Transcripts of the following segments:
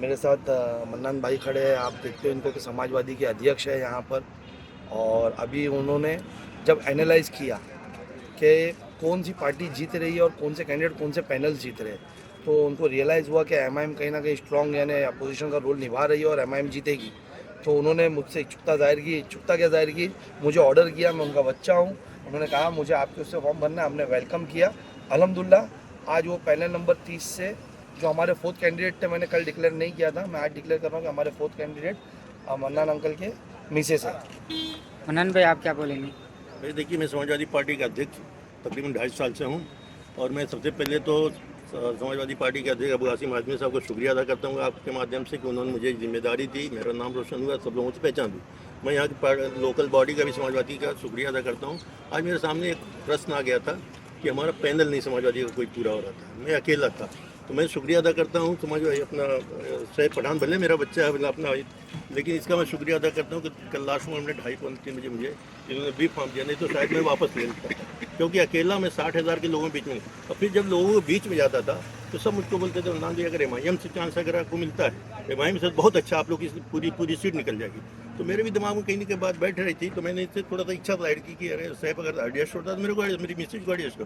मेरे साथ मन्नान भाई खड़े हैं, आप देखते हो इनको कि समाजवादी के अध्यक्ष है यहाँ पर। और अभी उन्होंने जब एनालाइज किया कि कौन सी पार्टी जीत रही है और कौन से कैंडिडेट कौन से पैनल जीत रहे हैं, तो उनको रियलाइज़ हुआ कि एमआईएम कहीं ना कहीं स्ट्रॉन्ग यानी अपोजिशन का रोल निभा रही है और एमआईएम जीतेगी। तो उन्होंने मुझसे इच्छुकता जाहिर की। इच्छुकता क्या जाहिर की, मुझे ऑर्डर किया, मैं उनका बच्चा हूँ। उन्होंने कहा मुझे आपके उससे फॉर्म भरना है, हमने वेलकम किया। अल्हम्दुलिल्लाह आज वो पैनल नंबर 30 से जो हमारे फोर्थ कैंडिडेट थे, मैंने कल डिक्लेयर नहीं किया था, मैं आज डिक्लेयर कर रहा हूँ कि हमारे फोर्थ कैंडिडेट मन्नान अंकल के मिसेस है। मन्नान भाई आप क्या बोलेंगे? भाई देखिए, मैं समाजवादी पार्टी का अध्यक्ष तकरीबन 2.5 साल से हूँ। और मैं सबसे पहले तो समाजवादी पार्टी के अध्यक्ष अबू आसिम आजमी साहब को शुक्रिया अदा करता हूँ आपके माध्यम से कि उन्होंने मुझे जिम्मेदारी दी, मेरा नाम रोशन हुआ, सब लोगों से पहचान दी। मैं यहाँ की लोकल बॉडी का भी समाजवादी का शुक्रिया अदा करता हूँ। आज मेरे सामने एक प्रश्न आ गया था कि हमारा पैनल नहीं समाजवादी का कोई पूरा हो रहा था, मैं अकेला था। तो मैं शुक्रिया अदा करता हूँ समाजवादी अपना शहब पठान, भले मेरा बच्चा है, भले अपना, लेकिन इसका मैं शुक्रिया अदा करता हूँ कि कल लास्ट मोमेंट में 2:30-3 बजे मुझे इन्होंने भी फॉर्म दिया, नहीं तो शायद मैं वापस ले लेता, क्योंकि अकेला मैं 60,000 के लोगों के बीच में। और फिर जब लोगों के बीच में जाता था तो सब मुझको बोलते थे नाम भी अगर एमआईएम से चांस अगर आपको मिलता है, एमआईएम से बहुत अच्छा, आप लोग की पूरी सीट निकल जाएगी। तो मेरे भी दिमाग में कहीं के बाद बैठ रही थी, तो मैंने इससे थोड़ा सा इच्छा जाहिर की कि अरे साहब अगर एडजस्ट होता तो मेरे को मेरी मिसेज को एडजस्ट हो।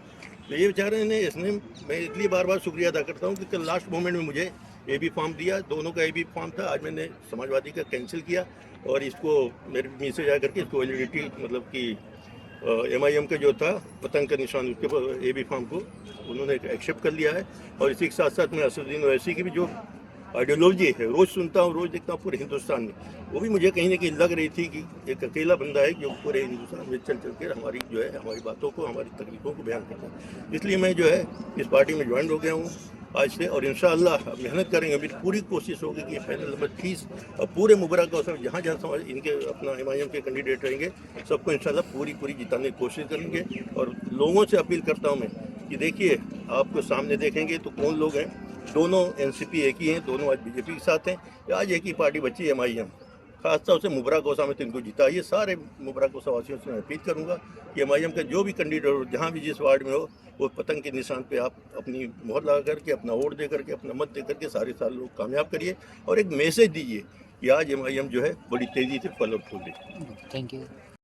तो ये बेचारे ने इसने, मैं इसलिए बार बार शुक्रिया अदा करता हूँ कि कल लास्ट मोमेंट में मुझे ए बी फॉर्म दिया, दोनों का ए बी फॉर्म था। आज मैंने समाजवादी का कैंसिल किया और इसको मेरे मैसेज आ करके इसको वैलिडिटी मतलब कि एमआईएम का जो था पतंग का निशान, उसके ए बी फॉर्म को उन्होंने एक्सेप्ट कर लिया है। और इसी के साथ साथ मैं असदुद्दीन ओवैसी की भी जो आइडियोलॉजी है, रोज़ सुनता हूँ, रोज़ देखता हूँ पूरे हिंदुस्तान में, वो भी मुझे कहीं ना कहीं लग रही थी कि एक अकेला बंदा है जो पूरे हिंदुस्तान में चल के हमारी जो है हमारी बातों को, हमारी तकलीफ़ों को बयान करता है। इसलिए मैं जो है इस पार्टी में ज्वाइन हो गया हूँ आज से, और इंशाअल्लाह मेहनत करेंगे। मेरी पूरी कोशिश होगी कि पैनल नंबर 30 और पूरे मुबरा का उसमें जहाँ जहाँ समाज इनके अपना एमआईएम के कैंडिडेट रहेंगे, सबको इंशाअल्लाह पूरी जिताने की कोशिश करेंगे। और लोगों से अपील करता हूँ मैं कि देखिए, आपको सामने देखेंगे तो कौन लोग हैं, दोनों एनसीपी एक ही हैं, दोनों आज बीजेपी के साथ हैं, आज एक ही पार्टी बची है एमआईएम। खासतौर से मुबरा कोसा में तो इनको जिताइए। सारे मुबरा कोसा वासियों से मैं अपील करूंगा कि एमआईएम का जो भी कैंडिडेट हो, जहां भी जिस वार्ड में हो, वो पतंग के निशान पे आप अपनी मोहर लगा करके, अपना वोट दे करके, अपना मत दे करके सारे साल लोग कामयाब करिए। और एक मैसेज दीजिए कि आज एमआईएम जो है बड़ी तेज़ी से फल और फूल दे। Thank you.